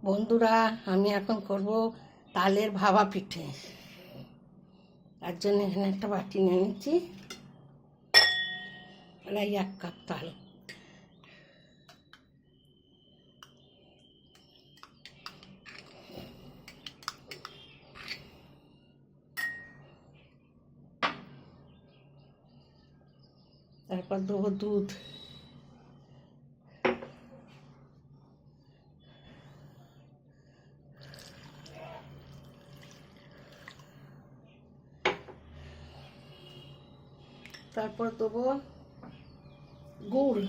বন্ধুরা, আমি এখন করব তালের ভাপা পিঠে। তার জন্য এখানে একটা বাটি নিয়ে নিচ্ছি, প্রায় 1 কাপ তাল। তারপর দেবো দুধ, তারপর দেবো গুড়,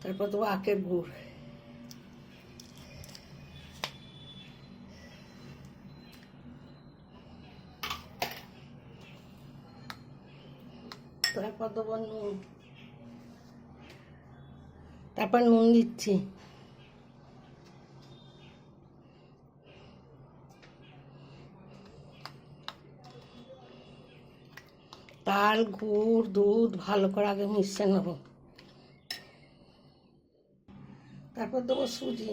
তারপর দেবো আখের গুড়, তারপর দেবো নুন, তারপর নুন দিচ্ছি, তাল, গুড়, দুধ ভালো করে আগে মিশিয়ে নেব। তারপর দেবো সুজি,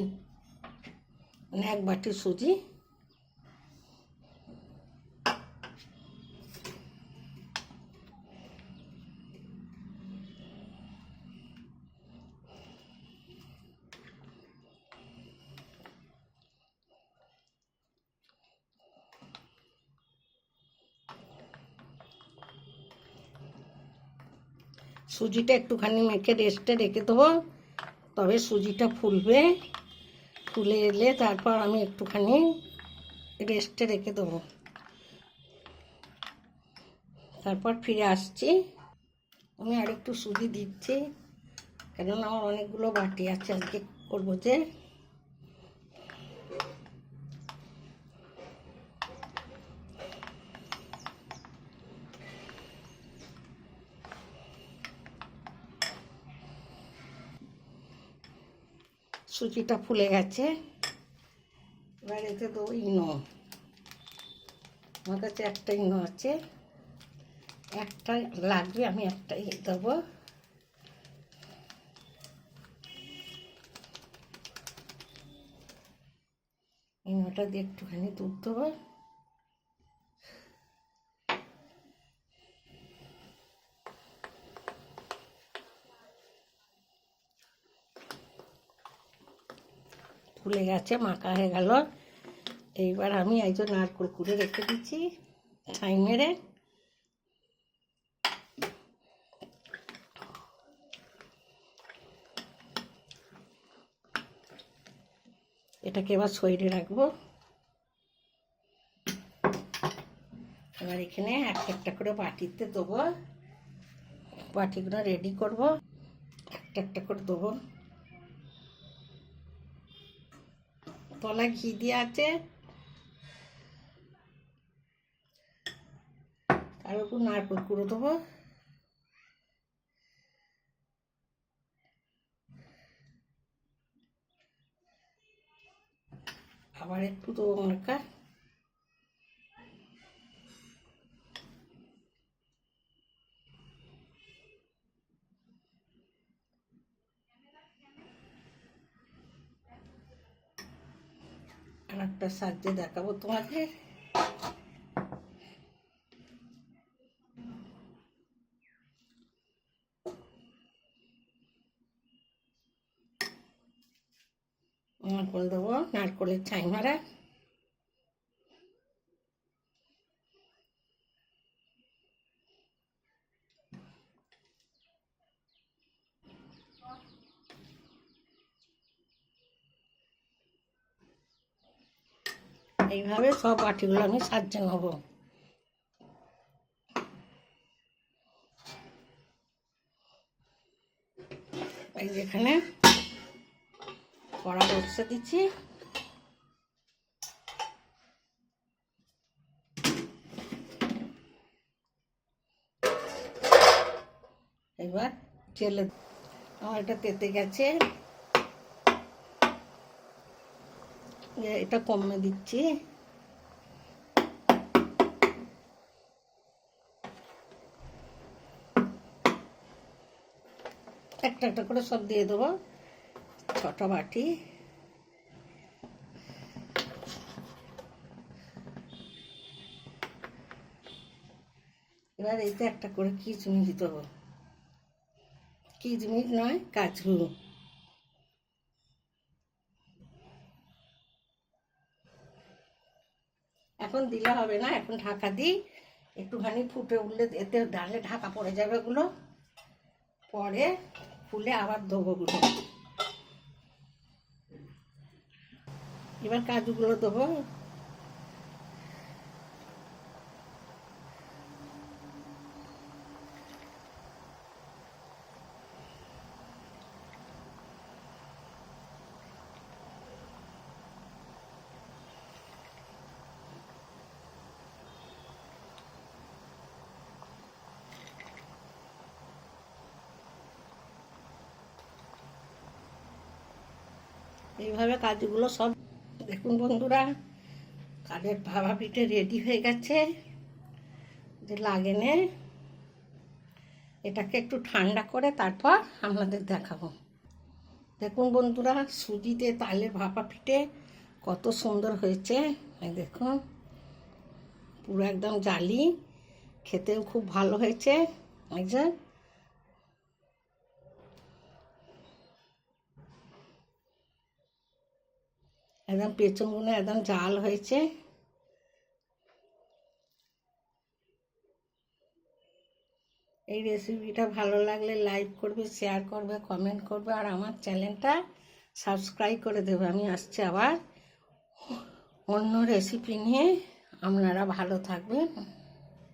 মানে 1 বাটি সুজি, সুজিটা একটুখানি মেখে রেস্টে রেখে দেবো, তবে সুজিটা ফুলবে। ফুলে এলে তারপর আমি একটুখানি রেস্টে রেখে দেবো, তারপর ফিরে আসছি। আমি আর একটু সুজি দিচ্ছি, কেননা আমার অনেকগুলো বাটি আছে আজকে করবো যে। সুজিটা ফুলে গেছে, এবার এতে দেবো ইনো। আমার কাছে একটা ইনো আছে, একটা লাগবে, আমি একটাই দেবো। ইনোটা দিয়ে একটুখানি দুধ দেবো, ফুলে গেছে, মাখা হয়ে গেল। এইবার আমি এই যে নারকেল কুড়ে রেখে দিচ্ছি ছাই মেরে, এটাকে এবার সইরে রাখবো। এবার এখানে একটা একটা করে বাটিতে দেবো, বাটিগুলো রেডি করব, একটা একটা করে দেবো। তলায় ঘি দিয়ে আছে, তার উপর নারকেল কুড়ো দেবো, আবার একটু দেবো মার্কা, আর একটা সাহায্যে দেখাবো তোমাদের। নারকেল দেবো, নারকেলের ছাই মারা, এইভাবে সব বাটিগুলো আমি সাজিয়ে নেব। এই যেখানে কড়া বসে দিচ্ছি, এবার তেলে আমার এটা তেতে গেছে, এটা কমে দিচ্ছি, একটা একটা করে সব দিয়ে দেবো। 6টা বাটি। এবার এতে একটা করে কিশমিশ দেবো, কিশমিশ নয় কাজু। এখন দিলে হবে না, এখন ঢাকা দিই, একটুখানি ফুটে উঠলে এতে ডালে ঢাকা পড়ে যাবে ওগুলো, পরে ফুলে আবার দেবো ওগুলো। এবার কাজুগুলো দেবো। এইভাবে কাজুগুলো সব, দেখুন বন্ধুরা, কাঠের ভাপা পিঠে রেডি হয়ে গেছে। যে লাগে নে, এটাকে একটু ঠান্ডা করে তারপর আপনাদের দেখাবো। দেখুন বন্ধুরা, সুজি দিয়ে তালের ভাপা পিঠে কত সুন্দর হয়েছে। এই দেখুন, পুরো একদম জালি, খেতেও খুব ভালো হয়েছে। এই যে একদম পেছনগুলো একদম জাল হয়েছে। এই রেসিপিটা ভালো লাগলে লাইক করবে, শেয়ার করবে, কমেন্ট করবে, আর আমার চ্যানেলটা সাবস্ক্রাইব করে দেবে। আমি আসছি আবার অন্য রেসিপি নিয়ে। আপনারা ভালো থাকবেন।